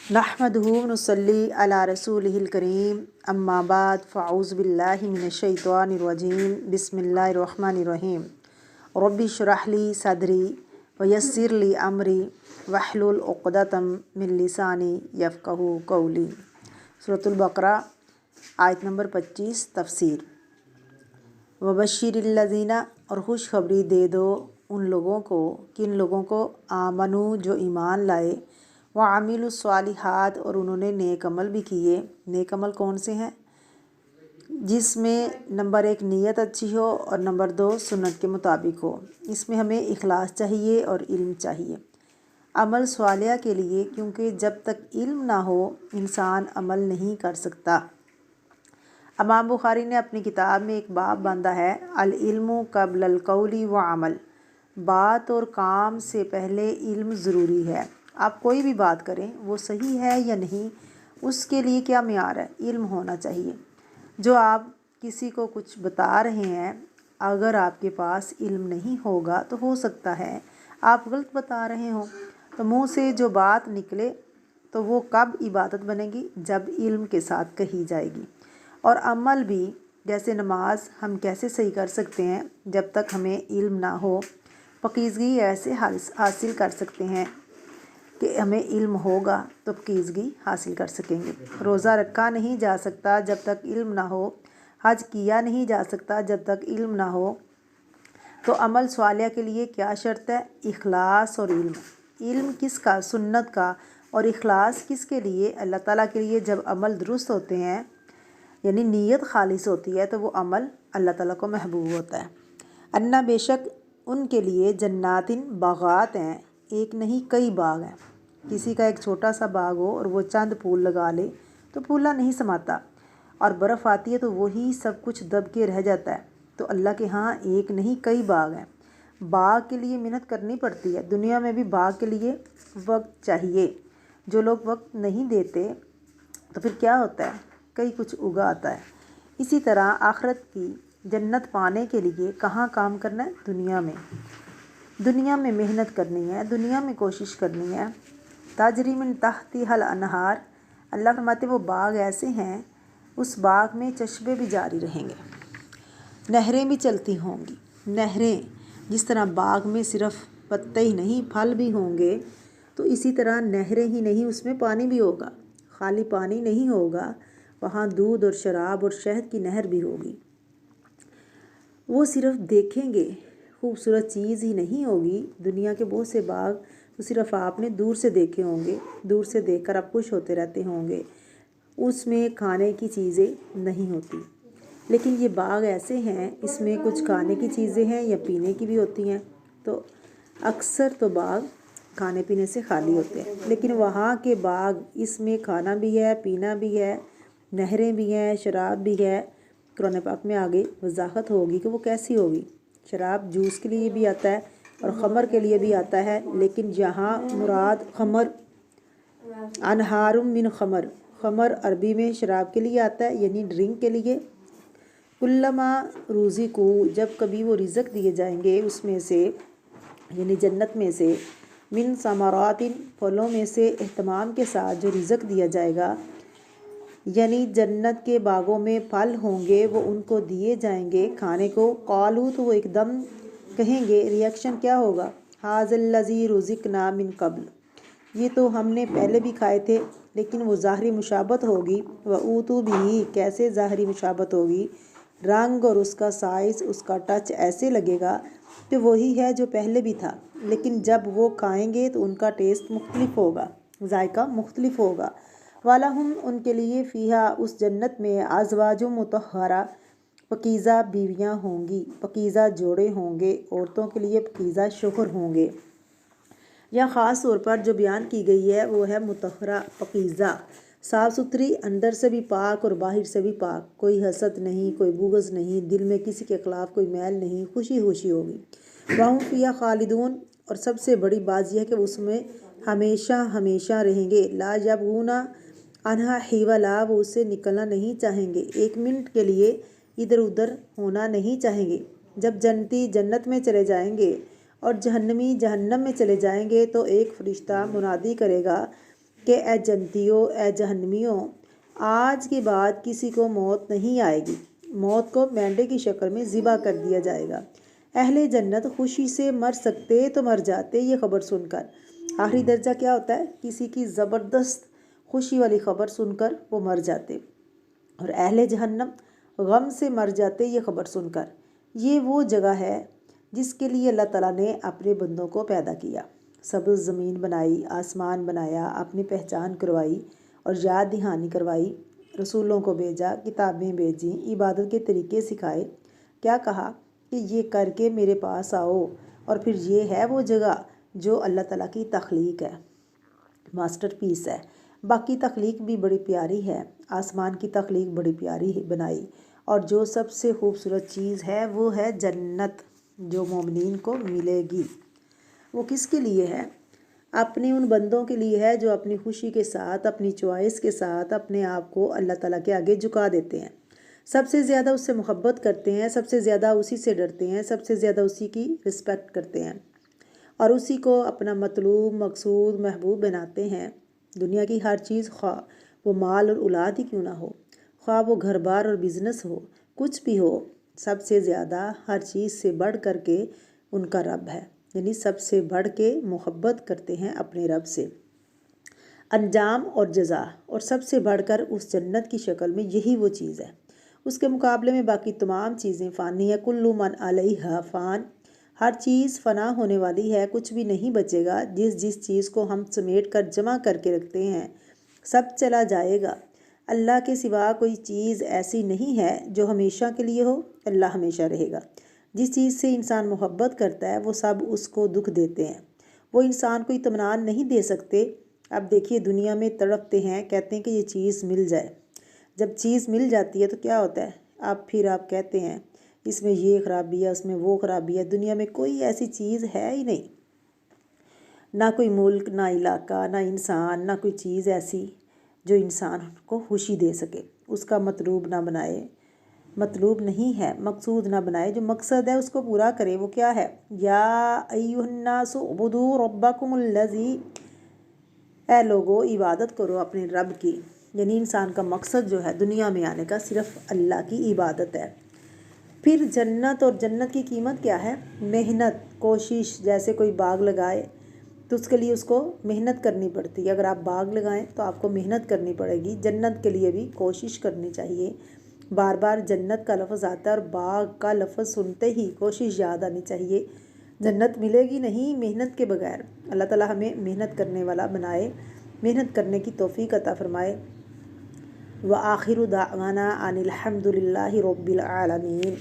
नहमदुहु व नुसल्ली अला रसूलिहिल करीम अम्मा बाद फ़अऊज़ु बिल्लाहि मिनश्शैतानिर्रजीम बिस्मिल्लाहिर्रहमानिर्रहीम रब्बि इश्रह ली सदरी व यस्सिर ली अमरी वहलुल उक़दतम मिन लिसानी यफ़क़हू क़ौली। सूरतुल बक़रा आयत नंबर 25 तफ़सीर। वबश्शिरिल्लज़ीना, और खुशखबरी दे दो उन लोगों को, किन लोगों को, आमनू जो ईमान लाए, व आमिलुस्सालिहात और उन्होंने नेक अमल भी किए। नेक अमल कौन से हैं? जिसमें नंबर 1 नीयत अच्छी हो और नंबर 2 सुन्नत के मुताबिक हो। इसमें हमें इखलास चाहिए और इल्म चाहिए अमल स्वालिया के लिए, क्योंकि जब तक इल्म ना हो इंसान अमल नहीं कर सकता। इमाम बुखारी ने अपनी किताब में एक बाब बांधा है, अल इल्मु क़ब्लल क़ौली व अमल, बात और काम से पहले इल्म ज़रूरी है। आप कोई भी बात करें वो सही है या नहीं, उसके लिए क्या मियार है? इल्म होना चाहिए। जो आप किसी को कुछ बता रहे हैं, अगर आपके पास इल्म नहीं होगा तो हो सकता है आप गलत बता रहे हो। तो मुंह से जो बात निकले तो वो कब इबादत बनेगी? जब इल्म के साथ कही जाएगी। और अमल भी, जैसे नमाज हम कैसे सही कर सकते हैं जब तक हमें इल्म ना हो। पकीज़गी ऐसे हासिल कर सकते हैं कि हमें इल्म होगा तो पकीज़गी हासिल कर सकेंगे। रोज़ा रखा नहीं जा सकता जब तक इल्म ना हो, हज किया नहीं जा सकता जब तक इल्म ना हो। तो अमल स्वालिया के लिए क्या शर्त है? इखलास और इल्म। इल्म किसका? सुन्नत का। और इखलास किसके लिए? अल्लाह ताला के लिए। जब अमल दुरुस्त होते हैं, यानी नीयत खालिस होती है, तो वो अमल अल्लाह ताला को महबूब होता है। अन्ना, बेशक उनके लिए, जन्नातिन, बागात हैं, एक नहीं कई बाग हैं। किसी का एक छोटा सा बाग हो और वो चंद फूल लगा ले तो फूला नहीं समाता, और बर्फ़ आती है तो वही सब कुछ दब के रह जाता है। तो अल्लाह के यहाँ एक नहीं कई बाग हैं। बाग के लिए मेहनत करनी पड़ती है। दुनिया में भी बाग के लिए वक्त चाहिए। जो लोग वक्त नहीं देते तो फिर क्या होता है? कई कुछ उगा आता है। इसी तरह आखिरत की जन्नत पाने के लिए कहाँ काम करना है? दुनिया में मेहनत करनी है, दुनिया में कोशिश करनी है। ताजरी मिन तहती हल अनहार, अल्लाह फरमाते वो बाग ऐसे हैं, उस बाग में चश्मे भी जारी रहेंगे, नहरें भी चलती होंगी। नहरें, जिस तरह बाग में सिर्फ पत्ते ही नहीं फल भी होंगे, तो इसी तरह नहरें ही नहीं, उसमें पानी भी होगा। खाली पानी नहीं होगा, वहाँ दूध और शराब और शहद की नहर भी होगी। वो सिर्फ देखेंगे, खूबसूरत चीज़ ही नहीं होगी। दुनिया के बहुत से बाग तो सिर्फ आपने दूर से देखे होंगे, दूर से देखकर आप खुश होते रहते होंगे, उसमें खाने की चीज़ें नहीं होती। लेकिन ये बाग ऐसे हैं, इसमें कुछ खाने की चीज़ें हैं या पीने की भी होती हैं। तो अक्सर तो बाग खाने पीने से खाली होते हैं, लेकिन वहाँ के बाग, इसमें खाना भी है, पीना भी है, नहरें भी हैं, शराब भी है। कुरान पाक में आगे वजाहत होगी कि वो कैसी होगी। शराब जूस के लिए भी आता है और ख़मर के लिए भी आता है, लेकिन यहाँ मुराद ख़मर, अनहारुम मिन ख़मर, ख़मर अरबी में शराब के लिए आता है, यानी ड्रिंक के लिए। कुल्लमा रूज़ी को, जब कभी वो रिज़्क़ दिए जाएंगे उसमें से, यानी जन्नत में से, मिन समरातिन, फलों में से, एहतमाम के साथ जो रिज़्क़ दिया जाएगा, यानी जन्नत के बागों में फल होंगे, वो उनको दिए जाएंगे खाने को। क़ालू, तो वो एकदम कहेंगे, रिएक्शन क्या होगा? हाज़ल्लज़ी रुज़िक़ना मिन क़ब्ल, ये तो हमने पहले भी खाए थे। लेकिन वो ज़ाहरी मुशाबत होगी। व ऊतू भी, कैसे ज़ाहरी मुशाबत होगी? रंग और उसका साइज़, उसका टच ऐसे लगेगा कि वही है जो पहले भी था, लेकिन जब वो खाएंगे तो उनका टेस्ट मुख्तलिफ होगा, जायका मुख्तलिफ होगा। वालहुम, उनके लिए, फ़ीहा, उस जन्नत में, अज़वाजुम मुतहरा, पकीज़ा बीवियाँ होंगी, पकीज़ा जोड़े होंगे, औरतों के लिए पकीज़ा शोहर होंगे। या ख़ास तौर पर जो बयान की गई है वो है मुतहरा, पकीज़ा, साफ़ सुथरी, अंदर से भी पाक और बाहर से भी पाक। कोई हसद नहीं, कोई बुग़्ज़ नहीं, दिल में किसी के ख़िलाफ़ कोई मैल नहीं, खुशी खुशी होगी। वहुम फ़ीहा खालिदून, और सबसे बड़ी बात यह है कि उसमें हमेशा हमेशा रहेंगे। ला यबगूना अनहा हिवला, वो उससे निकलना नहीं चाहेंगे, एक मिनट के लिए इधर उधर होना नहीं चाहेंगे। जब जन्नती जन्नत में चले जाएंगे और जहन्नमी जहन्नम में चले जाएंगे, तो एक फ़रिश्ता मुनादी करेगा کہ اے جنتیوں، اے جہنمیوں، آج کے بعد کسی کو موت نہیں آئے گی، موت کو مینڈے کی شکل میں ذبح کر دیا جائے گا۔ اہل جنت خوشی سے مر سکتے تو مر جاتے یہ خبر سن کر۔ آخری درجہ کیا ہوتا ہے؟ کسی کی زبردست خوشی والی خبر سن کر وہ مر جاتے، اور اہل جہنم غم سے مر جاتے یہ خبر سن کر۔ یہ وہ جگہ ہے جس کے لیے اللہ تعالیٰ نے اپنے بندوں کو پیدا کیا، سبز زمین بنائی، آسمان بنایا، اپنی پہچان کروائی اور یاد دہانی کروائی، رسولوں کو بھیجا، کتابیں بھیجیں، عبادت کے طریقے سکھائے۔ کیا کہا کہ یہ کر کے میرے پاس آؤ، اور پھر یہ ہے وہ جگہ جو اللہ تعالیٰ کی تخلیق ہے، ماسٹر پیس ہے۔ باقی تخلیق بھی بڑی پیاری ہے، آسمان کی تخلیق بڑی پیاری بنائی، اور جو سب سے خوبصورت چیز ہے وہ ہے جنت جو مومنین کو ملے گی۔ وہ کس کے لیے ہے؟ اپنے ان بندوں کے لیے ہے جو اپنی خوشی کے ساتھ، اپنی چوائس کے ساتھ اپنے آپ کو اللہ تعالیٰ کے آگے جھکا دیتے ہیں، سب سے زیادہ اس سے محبت کرتے ہیں، سب سے زیادہ اسی سے ڈرتے ہیں، سب سے زیادہ اسی کی رسپیکٹ کرتے ہیں، اور اسی کو اپنا مطلوب، مقصود، محبوب بناتے ہیں۔ دنیا کی ہر چیز، خواہ وہ مال اور اولاد ہی کیوں نہ ہو، خواہ وہ گھر بار اور بزنس ہو، کچھ بھی ہو، سب سے زیادہ ہر چیز سے بڑھ کر کے ان کا رب ہے، یعنی سب سے بڑھ کے محبت کرتے ہیں اپنے رب سے۔ انجام اور جزا، اور سب سے بڑھ کر اس جنت کی شکل میں یہی وہ چیز ہے۔ اس کے مقابلے میں باقی تمام چیزیں فانی ہے، کل من علیہا فان، ہر چیز فنا ہونے والی ہے، کچھ بھی نہیں بچے گا۔ جس چیز کو ہم سمیٹ کر جمع کر کے رکھتے ہیں سب چلا جائے گا۔ اللہ کے سوا کوئی چیز ایسی نہیں ہے جو ہمیشہ کے لیے ہو، اللہ ہمیشہ رہے گا۔ جس چیز سے انسان محبت کرتا ہے وہ سب اس کو دکھ دیتے ہیں، وہ انسان کو اطمینان نہیں دے سکتے۔ اب دیکھیے دنیا میں تڑپتے ہیں، کہتے ہیں کہ یہ چیز مل جائے، جب چیز مل جاتی ہے تو کیا ہوتا ہے؟ اب پھر آپ کہتے ہیں اس میں یہ خرابی ہے، اس میں وہ خرابی ہے۔ دنیا میں کوئی ایسی چیز ہے ہی نہیں، نہ کوئی ملک، نہ علاقہ، نہ انسان، نہ کوئی چیز ایسی جو انسان کو خوشی دے سکے، اس کا مطلوب نہ بنائے، مطلوب نہیں ہے، مقصود نہ بنائے، جو مقصد ہے اس کو پورا کرے۔ وہ کیا ہے؟ یا ایھا الناس اعبدوا ربکم الذی، اے لوگو عبادت کرو اپنے رب کی، یعنی انسان کا مقصد جو ہے دنیا میں آنے کا صرف اللہ کی عبادت ہے۔ پھر جنت، اور جنت کی قیمت کیا ہے؟ محنت، کوشش۔ جیسے کوئی باغ لگائے تو اس کے لیے اس کو محنت کرنی پڑتی ہے، اگر آپ باغ لگائیں تو آپ کو محنت کرنی پڑے گی۔ جنت کے لیے بھی کوشش کرنی چاہیے۔ بار بار جنت کا لفظ آتا ہے اور باغ کا لفظ سنتے ہی کوشش یاد آنی چاہیے۔ جنت ملے گی نہیں محنت کے بغیر۔ اللہ تعالیٰ ہمیں محنت کرنے والا بنائے، محنت کرنے کی توفیق عطا فرمائے۔ وآخر دعوانا ان الحمد للہ رب العالمین۔